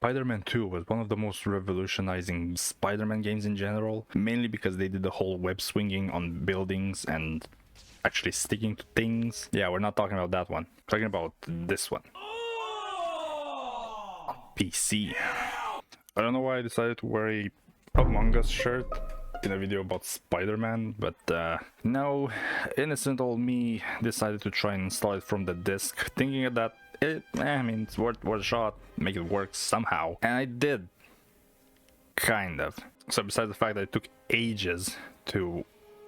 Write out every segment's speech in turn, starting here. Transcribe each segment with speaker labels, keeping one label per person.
Speaker 1: Spider-Man 2 was one of the most revolutionizing Spider-Man games in general, mainly because they did the whole web swinging on buildings and actually sticking to things. Yeah, we're not talking about that one. We're talking about this one. On PC. I don't know why I decided to wear a Among Us shirt in a video about Spider-Man, but no, innocent old me decided to try and install it from the disk, thinking that it's worth a shot, make it work somehow, and I did, kind of. So besides the fact that it took ages to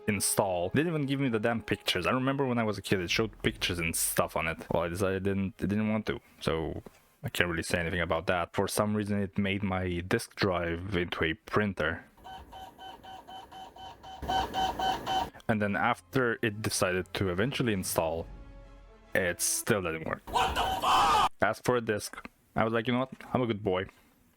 Speaker 1: install, didn't even give me the damn pictures. I remember when I was a kid, it showed pictures and stuff on it. Well, I decided it didn't want to, so I can't really say anything about that. For some reason, it made my disk drive into a printer. And then after it decided to eventually install, it still didn't work. What the fuck? Asked for a disc. I was like, you know what? I'm a good boy.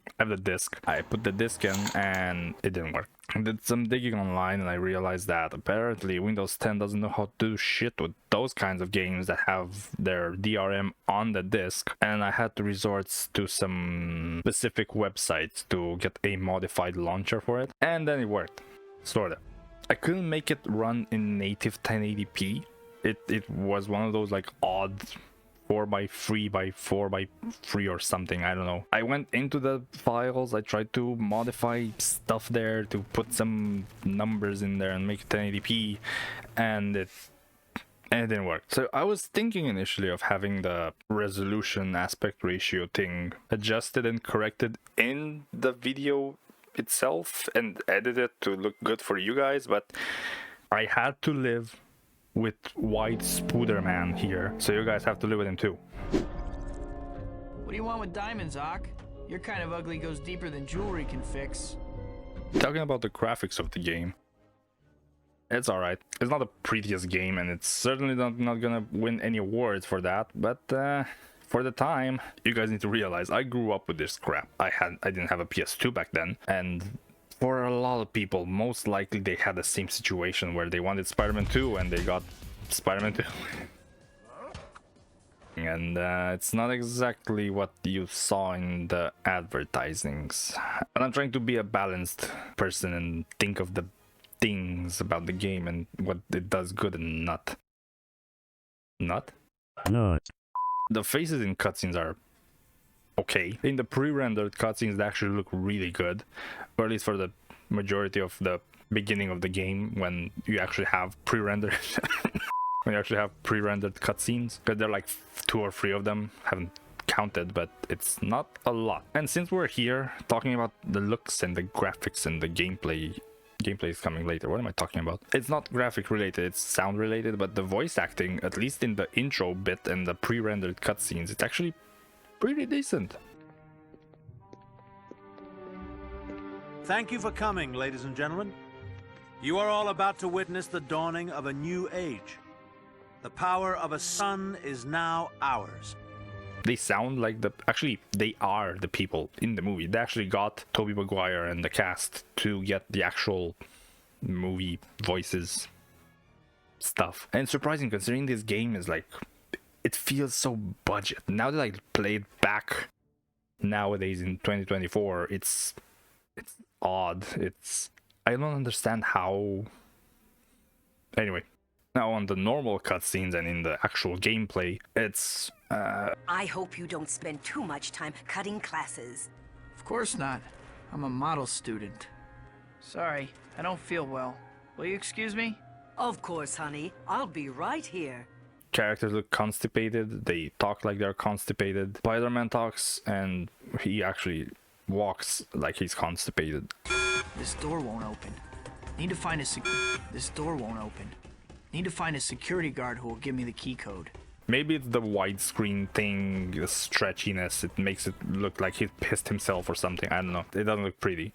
Speaker 1: I have the disc. I put the disc in and it didn't work. I did some digging online and I realized that apparently Windows 10 doesn't know how to do shit with those kinds of games that have their DRM on the disc, and I had to resort to some specific websites to get a modified launcher for it, and then it worked. Sorta. I couldn't make it run in native 1080p. It was one of those like odd 4x3 by 4x3 or something, I don't know. I went into the files, I tried to modify stuff there to put some numbers in there and make it 1080p, and it didn't work. So I was thinking initially of having the resolution aspect ratio thing adjusted and corrected in the video itself and edit it to look good for you guys, but I had to live with White Spooderman here, so you guys have to live with him too.
Speaker 2: What do you want with diamonds, Ock? Your kind of ugly goes deeper than jewelry can fix.
Speaker 1: Talking about the graphics of the game, it's alright. It's not the prettiest game, and it's certainly not gonna win any awards for that, but for the time, you guys need to realize I grew up with this crap. I didn't have a PS2 back then, and for a lot of people, most likely they had the same situation where they wanted Spider-Man 2 and they got Spider-Man 2. And it's not exactly what you saw in the advertisings. And I'm trying to be a balanced person and think of the things about the game and what it does good and not. Not? The faces in cutscenes are okay. In the pre-rendered cutscenes, they actually look really good, or at least for the majority of the beginning of the game when you actually have pre-rendered when you actually have pre-rendered cutscenes, because there are like 2 or 3 of them. Haven't counted, but it's not a lot. And since we're here talking about the looks and the graphics and the gameplay is coming later. What am I talking about? It's not graphic related, it's sound related, but the voice acting, at least in the intro bit and the pre-rendered cutscenes, it's actually pretty decent.
Speaker 3: Thank you for coming, ladies and gentlemen. You are all about to witness the dawning of a new age. The power of a sun is now ours.
Speaker 1: They sound like actually, they are the people in the movie. They actually got Tobey Maguire and the cast to get the actual movie voices stuff. And it's surprising considering this game is like, it feels so budget. Now that I play it back nowadays in 2024, it's odd. I don't understand how. Anyway, now on the normal cutscenes and in the actual gameplay, it's
Speaker 4: I hope you don't spend too much time cutting classes.
Speaker 2: Of course not. I'm a model student. Sorry, I don't feel well. Will you excuse me?
Speaker 4: Of course, honey. I'll be right here.
Speaker 1: Characters look constipated, they talk like they're constipated. Spider-Man talks and he actually walks like he's constipated.
Speaker 2: This door won't open. Need to find This door won't open. Need to find a security guard who will give me the key code.
Speaker 1: Maybe it's the widescreen thing, the stretchiness, it makes it look like he pissed himself or something. I don't know. It doesn't look pretty.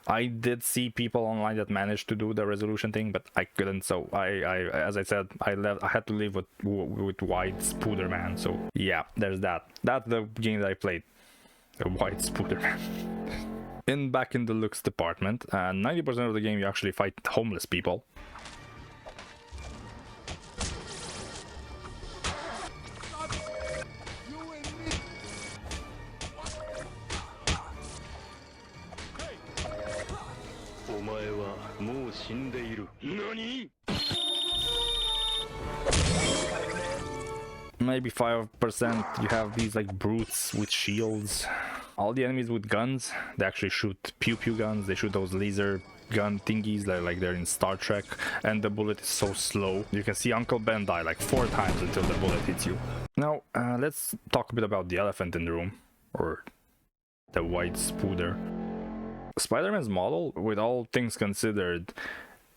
Speaker 1: I did see people online that managed to do the resolution thing, but I couldn't. So as I said, I had to live with White Spooderman. So yeah, there's that. That's the game that I played, the White Spooderman. Back in the looks department, 90% of the game you actually fight homeless people. Maybe 5% you have these like brutes with shields. All the enemies with guns, they actually shoot pew pew guns. They shoot those laser gun thingies like they're in Star Trek, and the bullet is so slow. You can see Uncle Ben die like 4 times until the bullet hits you. Now let's talk a bit about the elephant in the room, or the white spooder. Spider-Man's model, with all things considered,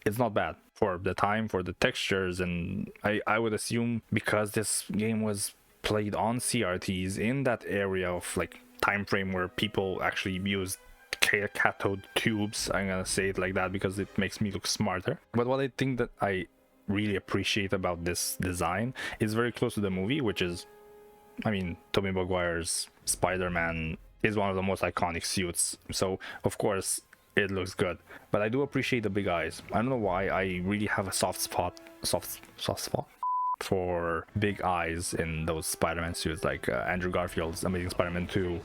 Speaker 1: it's not bad for the time, for the textures, and I would assume because this game was played on CRTs in that area of like time frame where people actually used cathode tubes. I'm gonna say it like that because it makes me look smarter. But what I think that I really appreciate about this design is very close to the movie, which is, I mean, Tobey Maguire's Spider-Man is one of the most iconic suits, so of course it looks good. But I do appreciate the big eyes. I don't know why, I really have a soft spot for big eyes in those Spider-Man suits, like Andrew Garfield's Amazing Spider-Man 2,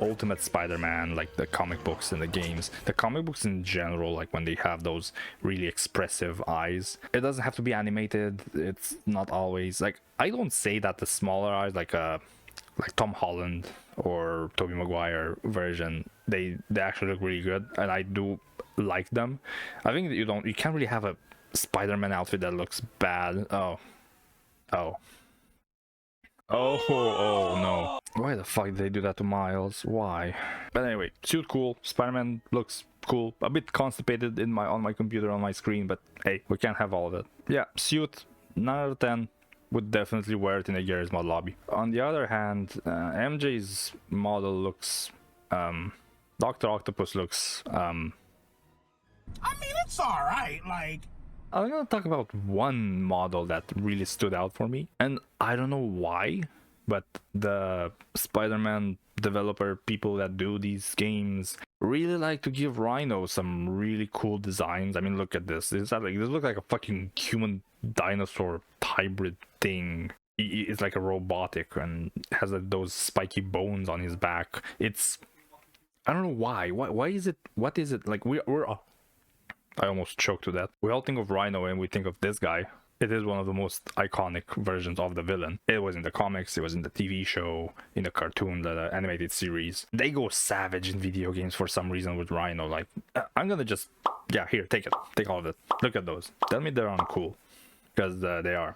Speaker 1: Ultimate Spider-Man, like the comic books and the games. The comic books in general, like when they have those really expressive eyes, it doesn't have to be animated. It's not always like, I don't say that the smaller eyes, like Tom Holland or Tobey Maguire version, they actually look really good, and I do like them. I think that you can't really have a Spider-Man outfit that looks bad. Oh no. Why the fuck did they do that to Miles? Why? But anyway, suit cool. Spider-Man looks cool. A bit constipated on my computer, on my screen, but hey, we can't have all of it. Yeah, suit 9 out of 10. Would definitely wear it in a Garry's Mod lobby. On the other hand, MJ's model looks, Dr. Octopus looks, I mean,
Speaker 5: it's alright, like...
Speaker 1: I'm gonna talk about one model that really stood out for me, and I don't know why, but the Spider-Man developer people that do these games really like to give Rhino some really cool designs. I mean, look at this. This looks like a fucking human dinosaur hybrid thing. It's like a robotic and has those spiky bones on his back. It's, I don't know why. Why is it? What is it? Like we're I almost choked to that. We all think of Rhino and we think of this guy. It is one of the most iconic versions of the villain. It was in the comics, it was in the TV show, in the cartoon, the animated series. They go savage in video games for some reason with Rhino. Like, I'm gonna just, yeah, here, take it. Take all of it. Look at those. Tell me they're uncool. Because they are.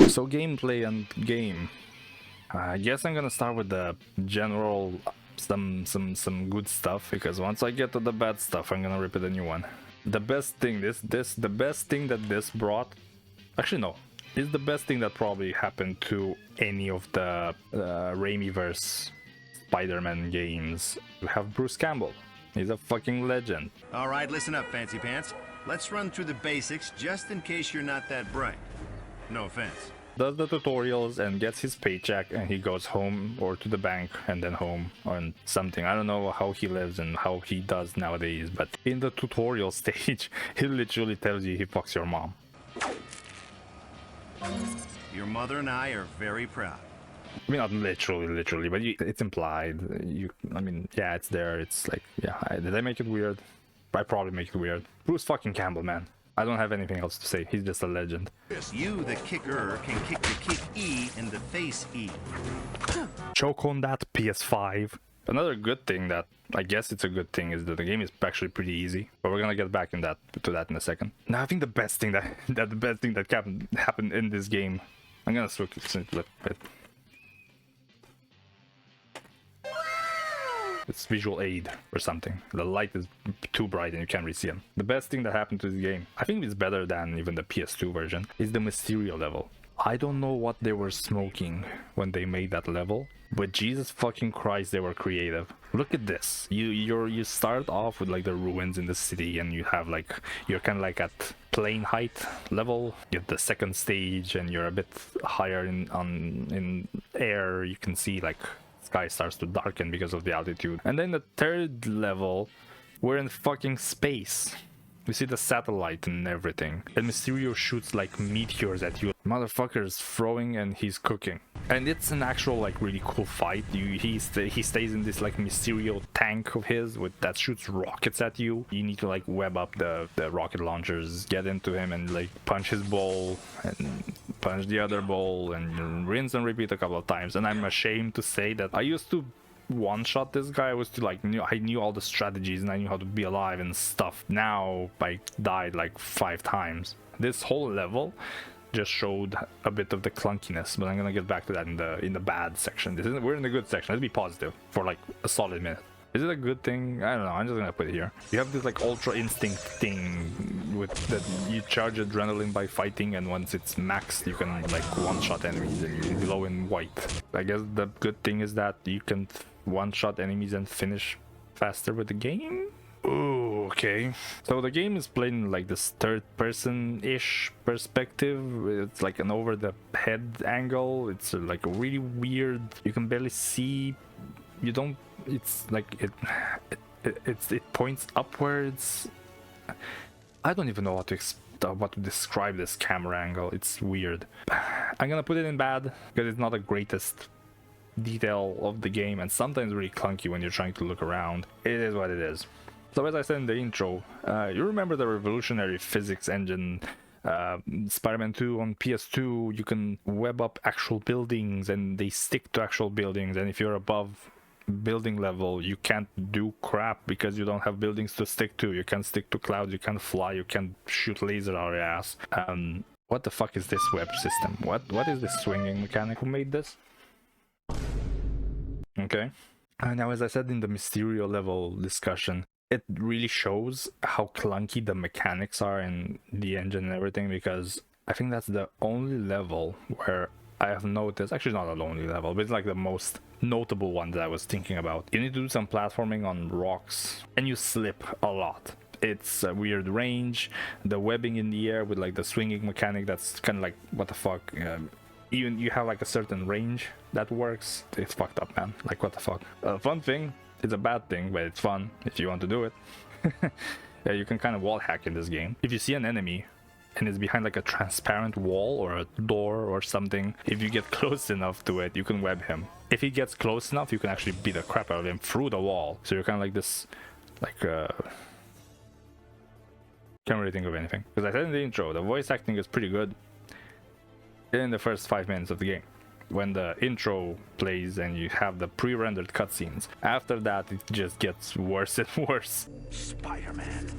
Speaker 1: So gameplay and game. I guess I'm gonna start with the general, some good stuff, because once I get to the bad stuff, I'm gonna rip it a new one. The best thing the best thing that this brought, actually no, is the best thing that probably happened to any of the Raimi-verse Spider-Man games. We have Bruce Campbell. He's a fucking legend.
Speaker 6: All right, listen up, Fancy Pants. Let's run through the basics just in case you're not that bright. No offense.
Speaker 1: Does the tutorials and gets his paycheck, and he goes home or to the bank and then home on something. I don't know how he lives and how he does nowadays, but in the tutorial stage, he literally tells you he fucks your mom.
Speaker 6: Your mother and I are very proud.
Speaker 1: I mean, not literally, but it's implied. I mean, yeah, it's there. It's like, yeah, did I make it weird? I probably make it weird. Bruce fucking Campbell, man. I don't have anything else to say. He's just a legend.
Speaker 6: You, the kicker, can kick the kick E in the face E.
Speaker 1: Choke on that, PS5. Another good thing that, I guess it's a good thing, is that the game is actually pretty easy. But we're gonna get back to that in a second. Now, I think the best thing that happened in this game. I'm gonna switch it. It's visual aid or something. The light is too bright and you can't really see him. The best thing that happened to this game, I think it's better than even the PS2 version, is the Mysterio level. I don't know what they were smoking when they made that level, but Jesus fucking Christ, they were creative. Look at this. You start off with like the ruins in the city, and you have like, you're kind of like at plane height level. You have the second stage, and you're a bit higher in air. You can see like sky starts to darken because of the altitude. And then the third level, we're in fucking space. We see the satellite and everything. And Mysterio shoots like meteors at you. Motherfucker's throwing and he's cooking. And it's an actual like really cool fight. He stays in this like Mysterio tank of his that shoots rockets at you. You need to like web up the rocket launchers, get into him and like punch his ball and punch the other ball and rinse and repeat a couple of times. And I'm ashamed to say that I used to one-shot this guy. I was to like I knew all the strategies and I knew how to be alive and stuff. Now I died like 5 times. This whole level just showed a bit of the clunkiness, but I'm gonna get back to that in the bad section. We're in the good section. Let's be positive for like a solid minute. Is it a good thing? I don't know. I'm just gonna put it here. You have this like ultra instinct thing with that you charge adrenaline by fighting, and once it's maxed, you can like one-shot enemies and you glow in white. I guess the good thing is that you can one-shot enemies and finish faster with the game. Ooh, okay. So the game is played in like this third-person-ish perspective. It's like an over-the-head angle. It's like a really weird. You can barely see. You don't. It's like it points upwards. I don't even know what to describe this camera angle. It's weird. I'm gonna put it in bad because it's not the greatest detail of the game, and sometimes really clunky when you're trying to look around. It is what it is. So as I said in the intro, you remember the revolutionary physics engine Spider-Man 2 on PS2? You can web up actual buildings and they stick to actual buildings, and if you're above building level you can't do crap because you don't have buildings to stick to. You can't stick to clouds, you can't fly, you can't shoot laser out of your ass. What the fuck is this web system? What is this swinging mechanic? Who made this? Okay. Now, as I said in the Mysterio level discussion, it really shows how clunky the mechanics are in the engine and everything, because I think that's the only level where I have noticed, actually not the only level, but it's like the most notable one that I was thinking about. You need to do some platforming on rocks and you slip a lot. It's a weird range, the webbing in the air with like the swinging mechanic, that's kind of like, what the fuck. Even you have like a certain range that works. It's fucked up, man. Like, what the fuck. Fun thing, it's a bad thing, but it's fun if you want to do it. Yeah, you can kind of wall hack in this game. If you see an enemy and it's behind like a transparent wall or a door or something, if you get close enough to it, you can web him. If he gets close enough, you can actually beat the crap out of him through the wall. So you're kind of like this, like, can't really think of anything. Because I said in the intro, the voice acting is pretty good in the first 5 minutes of the game, when the intro plays and you have the pre-rendered cutscenes. After that, it just gets worse and worse.
Speaker 3: Spider-Man.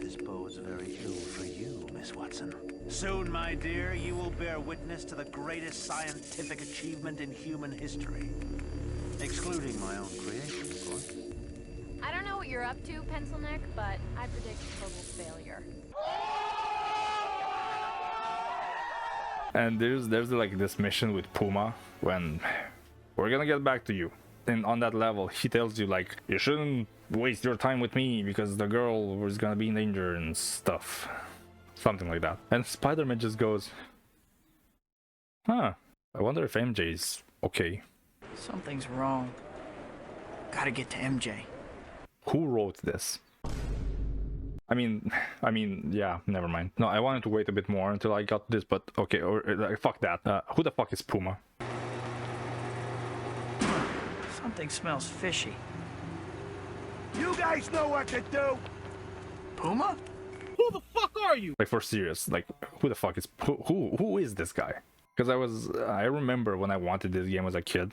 Speaker 3: This bodes very ill for you, Miss Watson. Soon, my dear, you will bear witness to the greatest scientific achievement in human history. Excluding my own creation, of course.
Speaker 7: I don't know what you're up to, Pencil Neck, but I predict total failure.
Speaker 1: And there's like this mission with Puma when we're gonna get back to you. And on that level, he tells you like, you shouldn't waste your time with me because the girl was gonna be in danger and stuff. Something like that. And Spider-Man just goes, huh, I wonder if MJ's okay.
Speaker 2: Something's wrong. Gotta get to MJ.
Speaker 1: Who wrote this? I mean, yeah, never mind. No, I wanted to wait a bit more until I got this, but okay, or fuck that. Who the fuck is Puma?
Speaker 2: Something smells fishy.
Speaker 5: You guys know what to do.
Speaker 2: Puma?
Speaker 5: Who the fuck are you?
Speaker 1: Like, for serious, like, who the fuck is who is this guy? Because I remember when I wanted this game as a kid.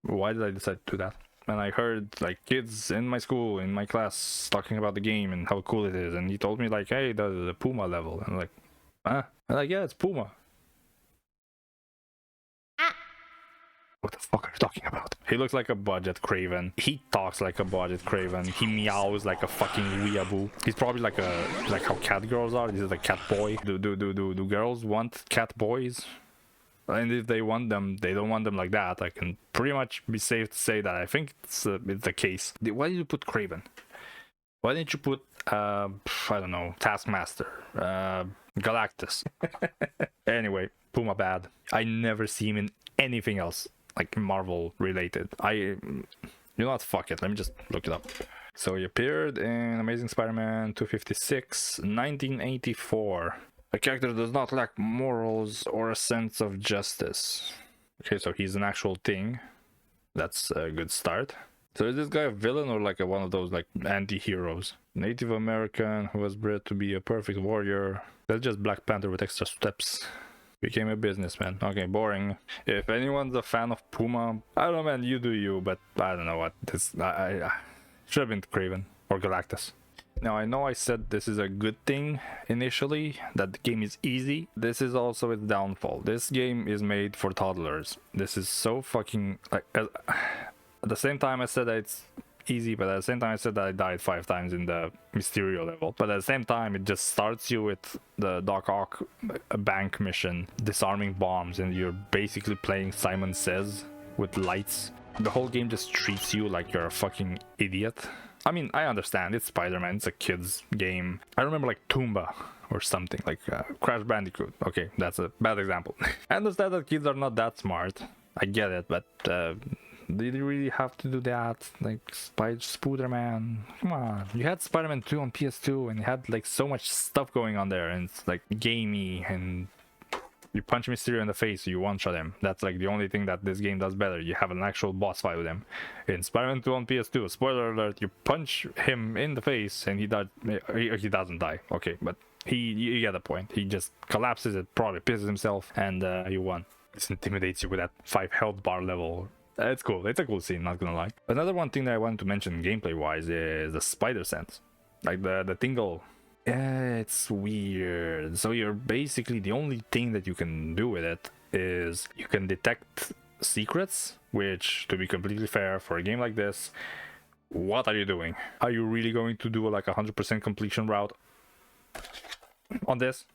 Speaker 1: Why did I decide to do that? And I heard like kids in my school, in my class, talking about the game and how cool it is, and he told me like, hey, the Puma level, and I'm like, huh? I'm like, yeah, it's Puma. What the fuck are you talking about? He looks like a budget Craven. He talks like a budget Craven. He meows like a fucking weeaboo. He's probably like how cat girls are. This is a cat boy. Do girls want cat boys? And if they want them, they don't want them like that. I can pretty much be safe to say that I think it's the case. Why did you put Craven? Why didn't you put I don't know, Taskmaster, Galactus? Anyway, Puma bad. I never see him in anything else like Marvel related. You know what? Fuck it. Let me just look it up. So he appeared in Amazing Spider-Man 256, 1984. A character does not lack morals or a sense of justice. Okay, so he's an actual thing. That's a good start. So is this guy a villain or like one of those like anti-heroes? Native American who was bred to be a perfect warrior. That's just Black Panther with extra steps. Became a businessman. Okay, boring. If anyone's a fan of Puma, I don't know, man, you do you, but I don't know what this... I should have been Craven or Galactus. Now, I know I said this is a good thing initially, that the game is easy. This is also its downfall. This game is made for toddlers. This is so fucking... like, at the same time I said that it's easy, but at the same time I said that I died 5 times in the Mysterio level. But at the same time, it just starts you with the Doc Ock bank mission, disarming bombs, and you're basically playing Simon Says with lights. The whole game just treats you like you're a fucking idiot. I mean, I understand, it's Spider-Man, it's a kid's game. I remember like Toomba or something, like Crash Bandicoot. Okay, that's a bad example. I understand that kids are not that smart, I get it, but did you really have to do that? Like Spider-Man, come on. You had Spider-Man 2 on PS2 and it had like so much stuff going on there, and it's like gamey, and you punch Mysterio in the face, you one-shot him. That's like the only thing that this game does better. You have an actual boss fight with him. In Spider-Man 2 on PS2, spoiler alert, you punch him in the face and he doesn't die. Okay, but you get the point. He just collapses, it probably pisses himself, and you won. This intimidates you with that 5 health bar level. It's cool. It's a cool scene, not gonna lie. Another one thing that I wanted to mention gameplay-wise is the spider sense. Like the tingle. Yeah, it's weird. So you're basically, the only thing that you can do with it is you can detect secrets, which, to be completely fair, for a game like this, what are you doing? Are you really going to do like 100% completion route on this?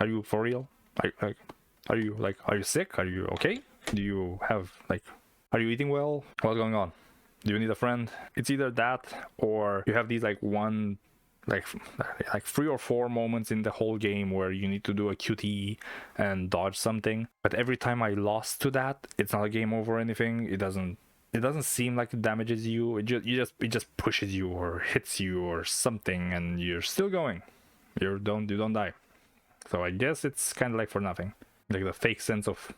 Speaker 1: Are you for real? Are you sick? Are you okay? Do you have like... Are you eating well? What's going on? Do you need a friend? It's either that, or you have these like like 3 or 4 moments in the whole game where you need to do a QTE and dodge something. But every time I lost to that, it's not a game over or anything. It doesn't seem like it damages you. It just pushes you or hits you or something, and you're still going. You don't die. So I guess it's kind of like for nothing. Like the fake sense of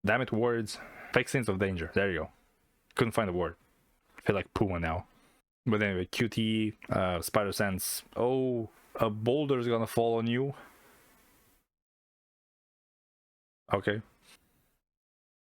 Speaker 1: damn it, words. Fake sense of danger. There you go. Couldn't find a word. I feel like Puma now. But anyway, QT, spider sense. Oh, a boulder's gonna fall on you. Okay.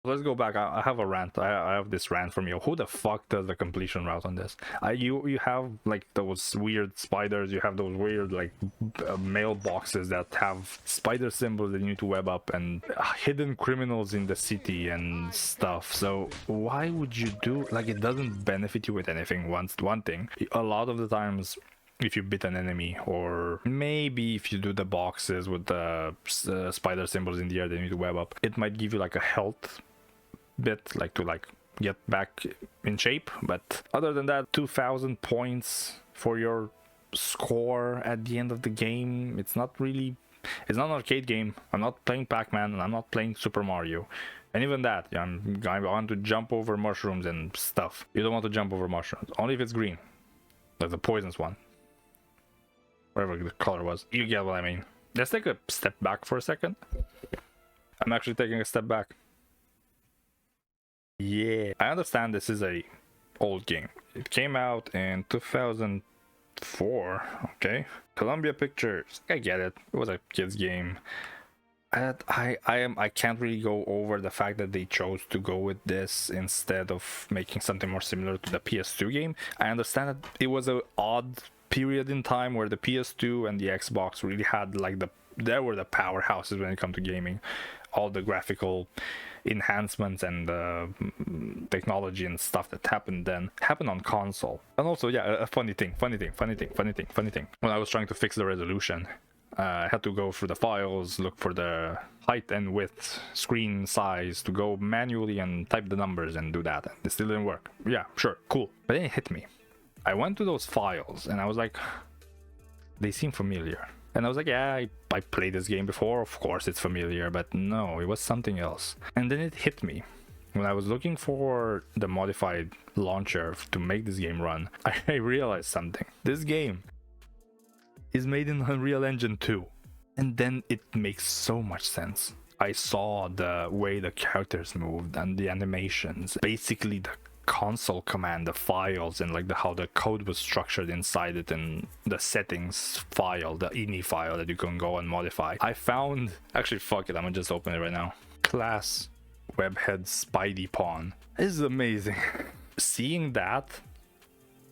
Speaker 1: Let's go back. I have a rant. I have this rant from you. Who the fuck does the completion route on this? You have like those weird spiders. You have those weird like mailboxes that have spider symbols that you need to web up, and hidden criminals in the city and stuff. So why would you do, like, it doesn't benefit you with anything. One thing, a lot of the times, if you beat an enemy, or maybe if you do the boxes with the spider symbols in the air that you need to web up, it might give you like a health bit, like to like get back in shape. But other than that, 2,000 points for your score at the end of the game, it's not an arcade game. I'm not playing Pac-Man and I'm not playing Super Mario. And even that, I want to jump over mushrooms and stuff. You don't want to jump over mushrooms, only if it's green, like the poisonous one, whatever the color was. You get what I mean. Let's take a step back for a second. I'm actually taking a step back. Yeah, I understand this is a old game. It came out in 2004. Okay, Columbia Pictures. I get it. It was a kids game. I can't really go over the fact that they chose to go with this instead of making something more similar to the PS2 game. I understand that it was an odd period in time where the PS2 and the Xbox really had like they were the powerhouses when it comes to gaming. All the graphical enhancements and technology and stuff that happened on console. And also, yeah, a funny thing. When I was trying to fix the resolution, I had to go through the files, look for the height and width, screen size, to go manually and type the numbers and do that. It still didn't work. Yeah, sure, cool. But then it hit me. I went to those files and I was like, they seem familiar. And I was like, yeah, I played this game before, of course it's familiar, but no, it was something else. And then it hit me. When I was looking for the modified launcher to make this game run, I realized something. This game is made in Unreal Engine 2. And then it makes so much sense. I saw the way the characters moved and the animations, basically the console command, the files, and like how the code was structured inside it, and the settings file, the ini file that you can go and modify. I found, actually fuck it, I'm gonna just open it right now. Class Webhead Spidey Pawn. This is amazing. Seeing that,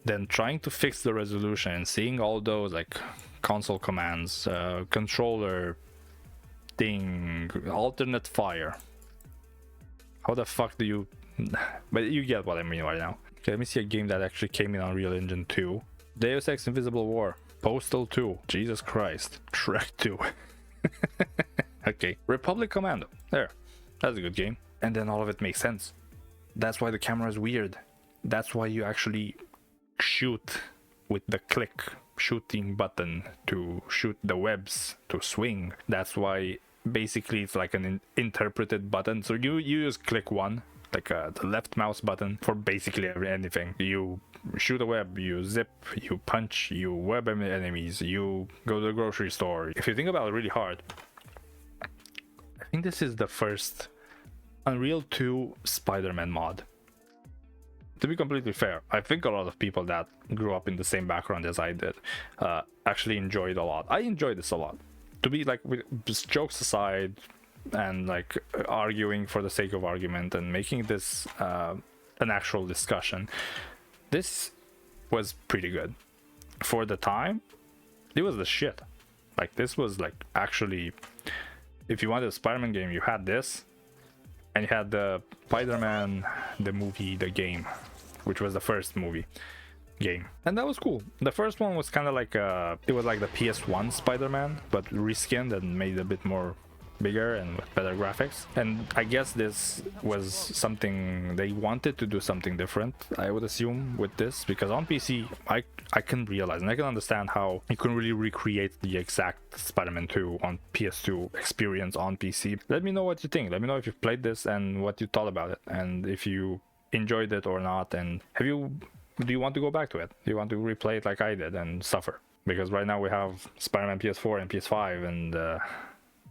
Speaker 1: then trying to fix the resolution and seeing all those like console commands, controller thing, alternate fire. How the fuck do you... But you get what I mean right now. Okay, let me see a game that actually came in Unreal Engine 2. Deus Ex Invisible War, Postal 2, Jesus Christ, Trek 2. Okay, Republic Commando, there, that's a good game. And then all of it makes sense. That's why the camera is weird. That's why you actually shoot with the click shooting button to shoot the webs to swing. That's why basically it's like an interpreted button. So you use click one, like the left mouse button, for basically anything. You shoot a web, you zip, you punch, you web enemies, you go to the grocery store. If you think about it really hard, I think this is the first Unreal 2 Spider-Man mod. To be completely fair, I think a lot of people that grew up in the same background as I did actually enjoyed a lot. I enjoyed this a lot. To be like, with just jokes aside and like arguing for the sake of argument and making this an actual discussion, this was pretty good. For the time, it was the shit. Like, this was like actually, if you wanted a Spider-Man game, you had this. And you had the Spider-Man, the movie, the game, which was the first movie game. And that was cool. The first one was kind of like, it was like the PS1 Spider-Man, but reskinned and made a bit more bigger and with better graphics. And I guess this was something, they wanted to do something different, I would assume, with this. Because on PC, I can realize and I can understand how you can really recreate the exact Spider-Man 2 on PS2 experience on PC. Let me know what you think. Let me know if you've played this and what you thought about it, and if you enjoyed it or not, and do you want to go back to it? Do you want to replay it like I did and suffer? Because right now we have Spider-Man PS4 and PS5 and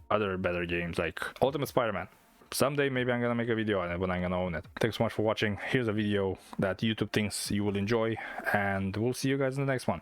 Speaker 1: other better games like Ultimate Spider-Man. Someday maybe I'm gonna make a video on it when I'm gonna own it. Thanks so much for watching. Here's a video that YouTube thinks you will enjoy, and we'll see you guys in the next one.